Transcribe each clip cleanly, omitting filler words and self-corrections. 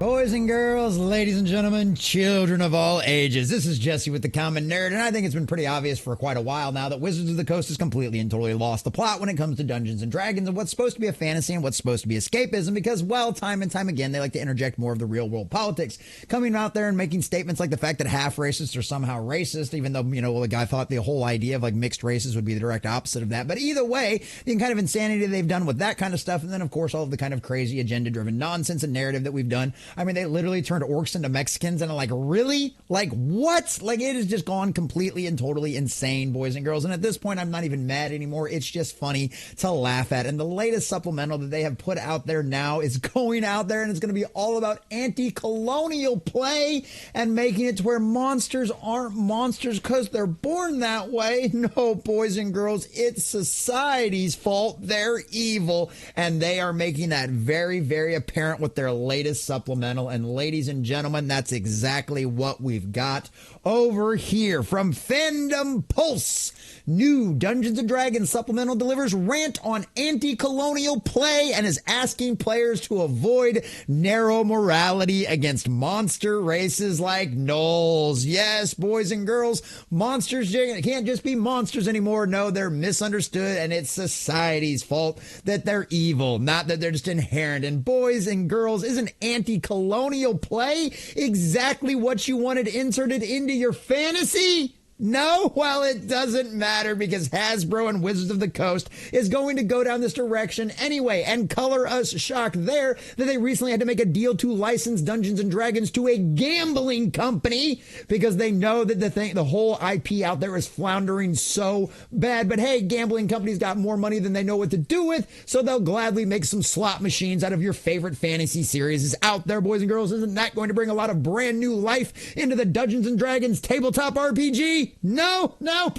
Boys and girls, ladies and gentlemen, children of all ages, this is Jesse with the Common Nerd, and I think it's been pretty obvious for quite a while now that Wizards of the Coast has completely and totally lost the plot when it comes to Dungeons and Dragons and what's supposed to be a fantasy and what's supposed to be escapism because, well, time and time again, they like to interject more of the real world politics, coming out there and making statements like the fact that half racists are somehow racist, even though, you know, the guy thought the whole idea of like mixed races would be the direct opposite of that. But either way, the kind of insanity they've done with that kind of stuff, and then, of course, all of the kind of crazy agenda-driven nonsense and narrative that we've done. I mean, they literally turned orcs into Mexicans, and I'm like, really? Like, what? Like, it has just gone completely and totally insane, boys and girls. And at this point, I'm not even mad anymore. It's just funny to laugh at. And the latest supplemental that they have put out there now is going out there, and it's going to be all about anti-colonial play and making it to where monsters aren't monsters because they're born that way. No, boys and girls, it's society's fault. They're evil, and they are making that very, very apparent with their latest supplemental. And ladies and gentlemen, that's exactly what we've got over here from Fandom Pulse. New Dungeons and Dragons supplemental delivers rant on anti-colonial play and is asking players to avoid narrow morality against monster races like gnolls. Yes, boys and girls, monsters can't just be monsters anymore. No, they're misunderstood, and it's society's fault that they're evil, not that they're just inherent. And boys and girls, isn't anti-colonial play exactly what you wanted inserted into your fantasy? No? Well, it doesn't matter because Hasbro and Wizards of the Coast is going to go down this direction anyway, and color us shocked there that they recently had to make a deal to license Dungeons and Dragons to a gambling company because they know that the whole IP out there is floundering so bad. But hey, gambling companies got more money than they know what to do with, so they'll gladly make some slot machines out of your favorite fantasy series is out there, boys and girls. Isn't that going to bring a lot of brand new life into the Dungeons and Dragons tabletop RPG? No,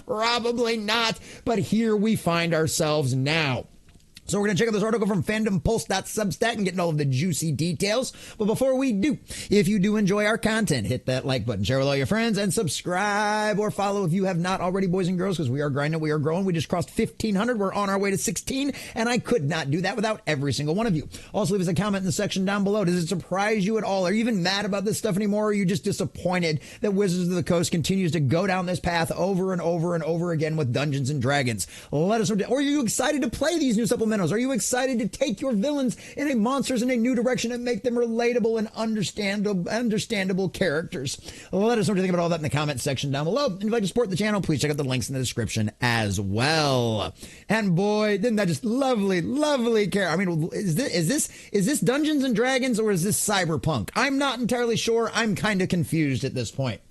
probably not. But here we find ourselves now. So we're going to check out this article from fandompulse.substack and get all of the juicy details. But before we do, if you do enjoy our content, hit that like button, share with all your friends, and subscribe or follow if you have not already, boys and girls, because we are grinding, we are growing. We just crossed 1,500. We're on our way to 16, and I could not do that without every single one of you. Also, leave us a comment in the section down below. Does it surprise you at all? Are you even mad about this stuff anymore? Or are you just disappointed that Wizards of the Coast continues to go down this path over and over and over again with Dungeons and Dragons? Let us know. Or are you excited to play these new supplementals? Are you excited to take your villains in a monsters in a new direction and make them relatable and understandable characters? Let us know what you think about all that in the comment section down below. And if you'd like to support the channel, please check out the links in the description as well. And boy, didn't that just lovely I mean, is this Dungeons and Dragons or is this Cyberpunk? I'm not entirely sure. I'm kind of confused at this point.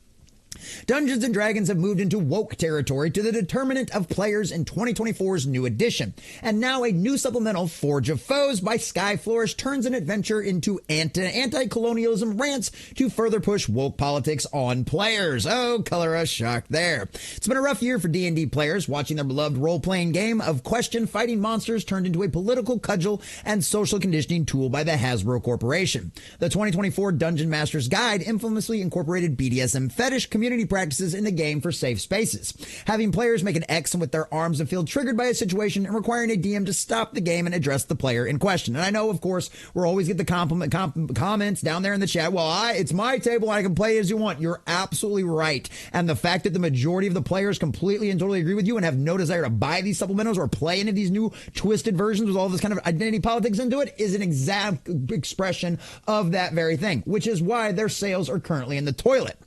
Dungeons and Dragons have moved into woke territory to the determinant of players in 2024's new edition. And now a new supplemental, Forge of Foes by Sky Flourish, turns an adventure into anti-colonialism rants to further push woke politics on players. Oh, color us shocked there. It's been a rough year for D&D players, watching their beloved role-playing game of question fighting monsters turned into a political cudgel and social conditioning tool by the Hasbro Corporation. The 2024 Dungeon Master's Guide infamously incorporated BDSM fetish community practices in the game for safe spaces, having players make an X with their arms and feel triggered by a situation and requiring a DM to stop the game and address the player in question. And I know, of course, we'll always get the comments down there in the chat. Well, it's my table. I can play as you want. You're absolutely right. And the fact that the majority of the players completely and totally agree with you and have no desire to buy these supplementals or play any of these new twisted versions with all this kind of identity politics into it is an exact expression of that very thing, which is why their sales are currently in the toilet.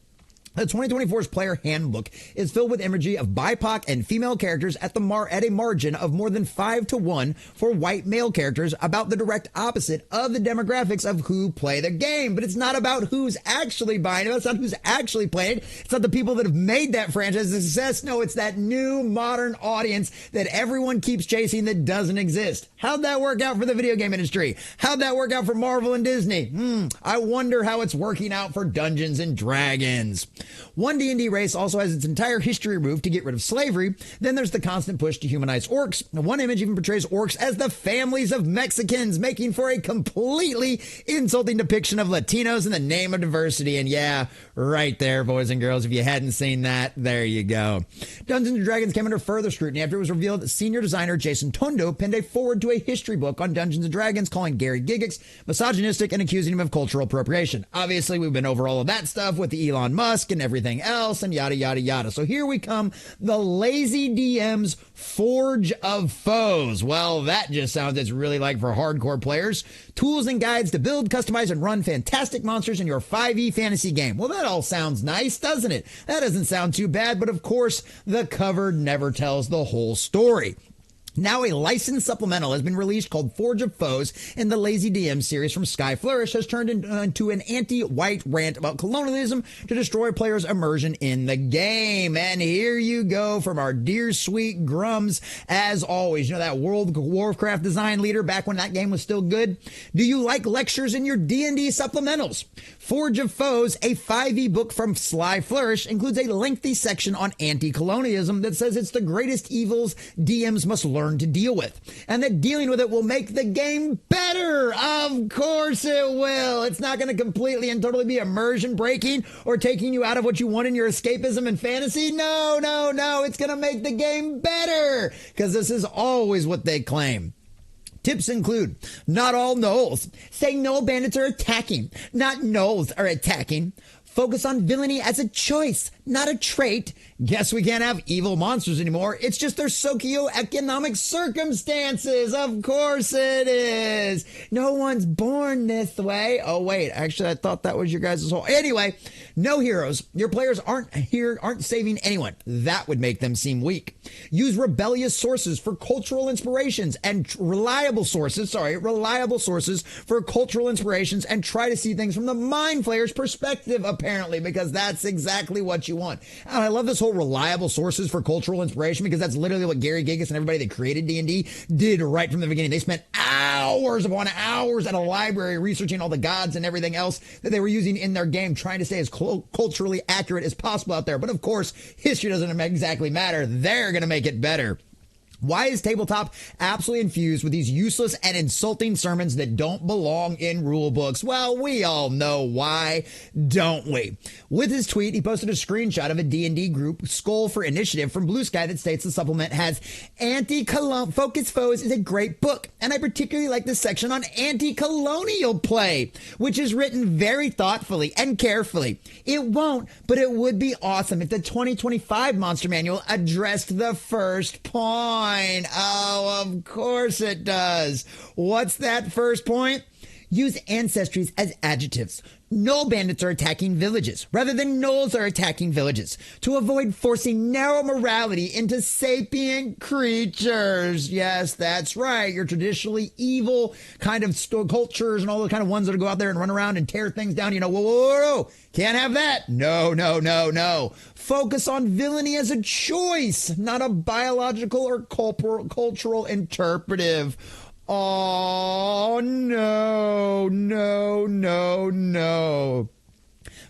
The 2024's player handbook is filled with imagery of BIPOC and female characters at a margin of more than 5-1 for white male characters, about the direct opposite of the demographics of who play the game. But it's not about who's actually buying it. It's not who's actually playing it. It's not the people that have made that franchise a success. No, it's that new modern audience that everyone keeps chasing that doesn't exist. How'd that work out for the video game industry? How'd that work out for Marvel and Disney? I wonder how it's working out for Dungeons and Dragons. One D&D race also has its entire history removed to get rid of slavery. Then there's the constant push to humanize orcs. One image even portrays orcs as the families of Mexicans, making for a completely insulting depiction of Latinos in the name of diversity. And yeah, right there, boys and girls, if you hadn't seen that, there you go. Dungeons and Dragons came under further scrutiny after it was revealed that senior designer Jason Tondo penned a foreword to a history book on Dungeons and Dragons, calling Gary Gygax misogynistic and accusing him of cultural appropriation. Obviously, we've been over all of that stuff with the Elon Musk and everything else and yada, yada, yada. So here we come, the Lazy DM's Forge of Foes. Well, that just sounds it's really like for hardcore players. Tools and guides to build, customize, and run fantastic monsters in your 5e fantasy game. Well, that all sounds nice, doesn't it? That doesn't sound too bad, but of course, the cover never tells the whole story. Now a licensed supplemental has been released called Forge of Foes, and the Lazy DM series from Sky Flourish has turned into an anti-white rant about colonialism to destroy players' immersion in the game. And here you go from our dear sweet Grums, as always. You know that World of Warcraft design leader back when that game was still good? Do you like lectures in your D&D supplementals? Forge of Foes, a 5e book from Sly Flourish, includes a lengthy section on anti-colonialism that says it's the greatest evils DMs must learn to deal with, and that dealing with it will make the game better. Of course it will. It's not going to completely and totally be immersion breaking or taking you out of what you want in your escapism and fantasy. No, no, no. It's going to make the game better, because this is always what they claim. Tips include, not all gnolls. Say gnoll bandits are attacking, not gnolls are attacking. Focus on villainy as a choice, not a trait. Guess we can't have evil monsters anymore. It's just their socioeconomic circumstances. Of course it is. No one's born this way. Oh, wait. Actually, I thought that was your guys' whole... Anyway, no heroes. Your players aren't saving anyone. That would make them seem weak. Use rebellious sources for cultural inspirations and reliable sources for cultural inspirations, and try to see things from the mind flayer's perspective, apparently, because that's exactly what you want. And I love this whole reliable sources for cultural inspiration, because that's literally what Gary Gygax and everybody that created D&D did right from the beginning. They spent hours upon hours at a library researching all the gods and everything else that they were using in their game, trying to stay as culturally accurate as possible out there. But of course, history doesn't exactly matter. They're going to make it better. Why is tabletop absolutely infused with these useless and insulting sermons that don't belong in rule books? Well, we all know why, don't we? With his tweet, he posted a screenshot of a D&D group, Skull for Initiative, from Blue Sky that states the supplement has Anti-colonial Focus Foes is a great book, and I particularly like the section on anti-colonial play, which is written very thoughtfully and carefully. It won't, but it would be awesome if the 2025 Monster Manual addressed the first point. Oh, of course it does. What's that first point? Use ancestries as adjectives. Gnoll bandits are attacking villages rather than gnolls are attacking villages to avoid forcing narrow morality into sapient creatures. Yes, that's right. Your traditionally evil kind of cultures and all the kind of ones that go out there and run around and tear things down. You know, whoa. Can't have that. No. Focus on villainy as a choice, not a biological or cultural interpretive. Oh, no.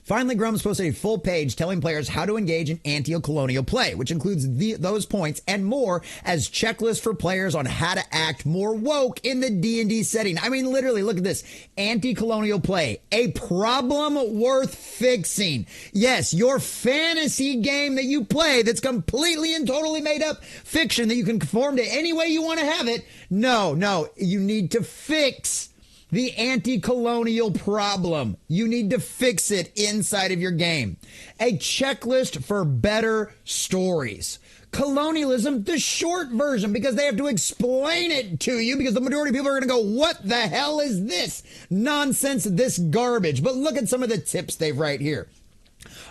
Finally, Grums posted a full page telling players how to engage in anti-colonial play, which includes those points and more as checklists for players on how to act more woke in the D&D setting. I mean, literally, look at this. Anti-colonial play, a problem worth fixing. Yes, your fantasy game that you play that's completely and totally made up fiction that you can conform to any way you want to have it. No, you need to fix the anti-colonial problem. You need to fix it inside of your game. A checklist for better stories. Colonialism, the short version, because they have to explain it to you, because the majority of people are going to go, what the hell is this nonsense, this garbage? But look at some of the tips they've right here.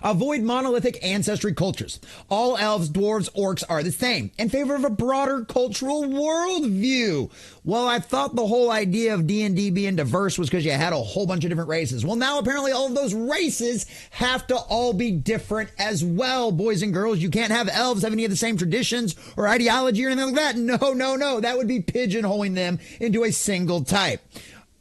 Avoid monolithic ancestry cultures. All elves, dwarves, orcs are the same, in favor of a broader cultural worldview. Well, I thought the whole idea of D&D being diverse was because you had a whole bunch of different races. Well, now apparently all of those races have to all be different as well, boys and girls. You can't have elves have any of the same traditions or ideology or anything like that. No. That would be pigeonholing them into a single type.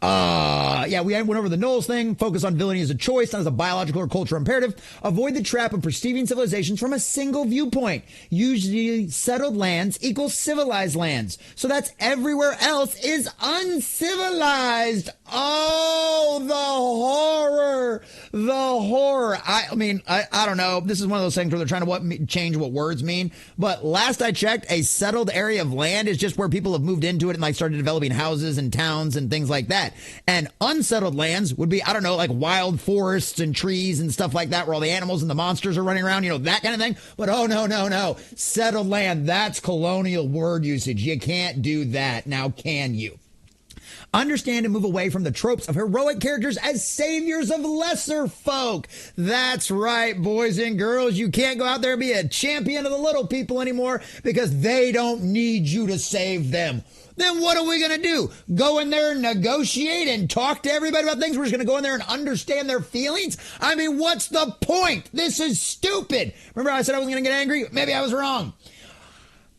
Yeah, we went over the Knowles thing. Focus on villainy as a choice, not as a biological or cultural imperative. Avoid the trap of perceiving civilizations from a single viewpoint. Usually settled lands equals civilized lands. So that's everywhere else is uncivilized. Oh, the horror. The horror. I mean, I don't know. This is one of those things where they're trying to change what words mean. But last I checked, a settled area of land is just where people have moved into it and like started developing houses and towns and things like that. And unsettled lands would be, I don't know, like wild forests and trees and stuff like that where all the animals and the monsters are running around, you know, that kind of thing. But oh, no. Settled land, that's colonial word usage. You can't do that. Now, can you? Understand and move away from the tropes of heroic characters as saviors of lesser folk. That's right, boys and girls. You can't go out there and be a champion of the little people anymore because they don't need you to save them. Then what are we going to do? Go in there and negotiate and talk to everybody about things? We're just going to go in there and understand their feelings? I mean, what's the point? This is stupid. Remember I said I wasn't going to get angry? Maybe I was wrong.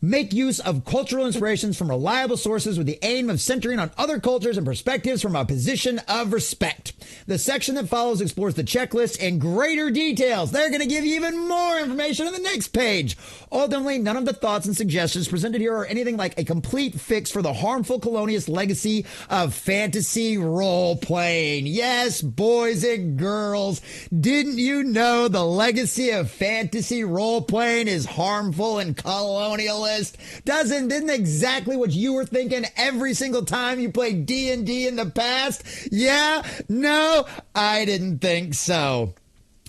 Make use of cultural inspirations from reliable sources with the aim of centering on other cultures and perspectives from a position of respect. The section that follows explores the checklist in greater details. They're going to give you even more information on the next page. Ultimately, none of the thoughts and suggestions presented here are anything like a complete fix for the harmful colonialist legacy of fantasy role-playing. Yes, boys and girls, didn't you know the legacy of fantasy role-playing is harmful and colonialist? Didn't exactly what you were thinking every single time you played D&D in the past? Yeah? No? I didn't think so.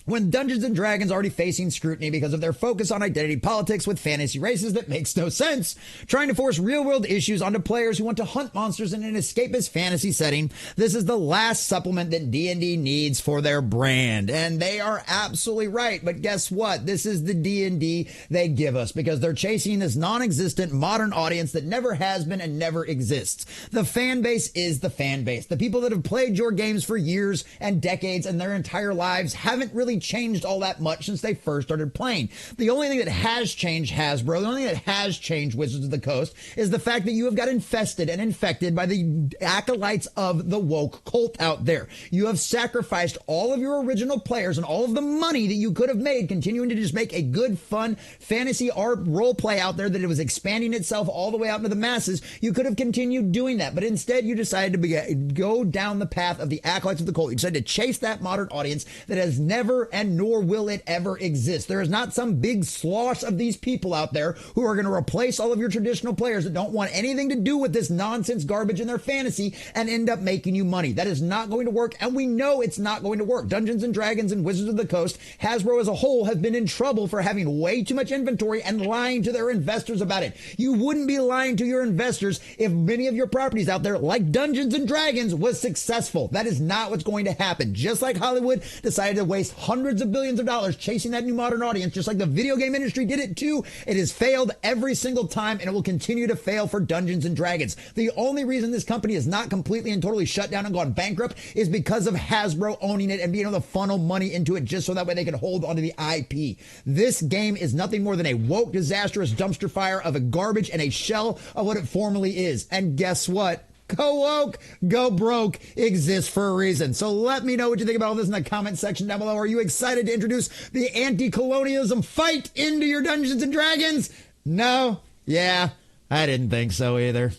When Dungeons and Dragons already facing scrutiny because of their focus on identity politics with fantasy races that makes no sense, trying to force real-world issues onto players who want to hunt monsters in an escapist fantasy setting, this is the last supplement that D&D needs for their brand. And they are absolutely right. But guess what? This is the D&D they give us because they're chasing this non-existent modern audience that never has been and never exists. The fan base is the fan base. The people that have played your games for years and decades and their entire lives haven't really changed all that much since they first started playing. The only thing that has changed Hasbro, the only thing that has changed Wizards of the Coast is the fact that you have got infested and infected by the acolytes of the woke cult out there. You have sacrificed all of your original players and all of the money that you could have made continuing to just make a good, fun fantasy art role play out there that it was expanding itself all the way out into the masses. You could have continued doing that, but instead you decided to go down the path of the acolytes of the cult. You decided to chase that modern audience that has never and nor will it ever exist. There is not some big slosh of these people out there who are going to replace all of your traditional players that don't want anything to do with this nonsense garbage in their fantasy and end up making you money. That is not going to work, and we know it's not going to work. Dungeons and Dragons and Wizards of the Coast, Hasbro as a whole, have been in trouble for having way too much inventory and lying to their investors about it. You wouldn't be lying to your investors if many of your properties out there, like Dungeons and Dragons, was successful. That is not what's going to happen. Just like Hollywood decided to waste hundreds of billions of dollars chasing that new modern audience, just like the video game industry did it too. It has failed every single time, and it will continue to fail for Dungeons and Dragons. The only reason this company is not completely and totally shut down and gone bankrupt is because of Hasbro owning it and being able to funnel money into it just so that way they can hold onto the IP. This game is nothing more than a woke, disastrous dumpster fire of a garbage and a shell of what it formerly is. And guess what? Go woke, go broke exists for a reason. So let me know what you think about all this in the comment section down below. Are you excited to introduce the anti-colonialism fight into your Dungeons and Dragons? No? Yeah, I didn't think so either.